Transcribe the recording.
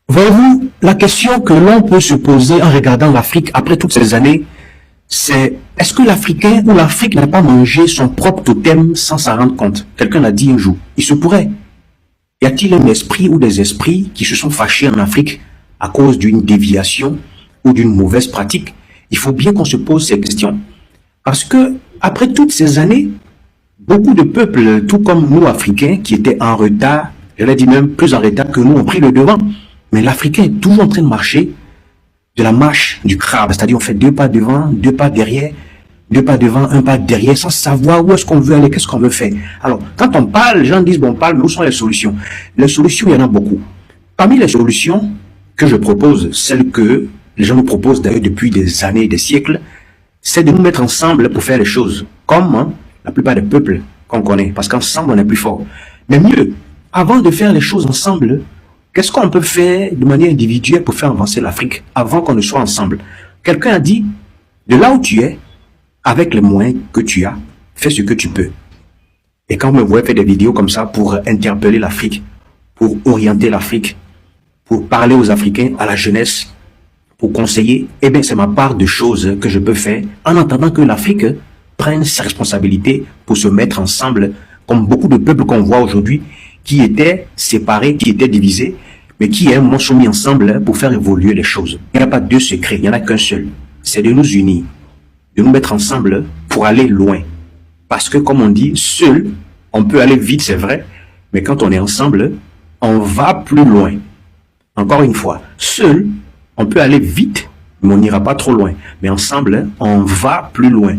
Voyez-vous, la question que l'on peut se poser en regardant l'Afrique après toutes ces années, c'est est-ce que l'Africain ou l'Afrique n'a pas mangé son propre totem sans s'en rendre compte? Quelqu'un l'a dit un jour. Il se pourrait. Y a-t-il un esprit ou des esprits qui se sont fâchés en Afrique à cause d'une déviation ou d'une mauvaise pratique? Il faut bien qu'on se pose ces questions. Parce que, après toutes ces années, beaucoup de peuples, tout comme nous Africains, qui étaient en retard, je l'ai dit même plus en retard que nous, ont pris le devant. Mais l'Africain est toujours en train de marcher de la marche du crabe, c'est-à-dire on fait 2 pas devant, 2 pas derrière, 2 pas devant, 1 pas derrière, sans savoir où est-ce qu'on veut aller, qu'est-ce qu'on veut faire. Alors, quand on parle, les gens disent, bon, on parle, mais où sont les solutions? Les solutions, il y en a beaucoup. Parmi les solutions que je propose, celles que les gens nous proposent d'ailleurs depuis des années et des siècles, c'est de nous mettre ensemble pour faire les choses, comme la plupart des peuples qu'on connaît, parce qu'ensemble, on est plus fort. Mais mieux, avant de faire les choses ensemble, qu'est-ce qu'on peut faire de manière individuelle pour faire avancer l'Afrique avant qu'on ne soit ensemble? Quelqu'un a dit, de là où tu es, avec les moyens que tu as, fais ce que tu peux. Et quand vous me voyez faire des vidéos comme ça pour interpeller l'Afrique, pour orienter l'Afrique, pour parler aux Africains, à la jeunesse, pour conseiller, eh bien c'est ma part de choses que je peux faire en attendant que l'Afrique prenne ses responsabilités pour se mettre ensemble, comme beaucoup de peuples qu'on voit aujourd'hui, qui étaient séparés, qui étaient divisés, mais qui à un moment sont mis ensemble pour faire évoluer les choses. Il n'y a pas deux secrets, il n'y en a qu'un seul. C'est de nous unir, de nous mettre ensemble pour aller loin. Parce que comme on dit, seul, on peut aller vite, c'est vrai, mais quand on est ensemble, on va plus loin. Encore une fois, seul, on peut aller vite, mais on n'ira pas trop loin. Mais ensemble, on va plus loin.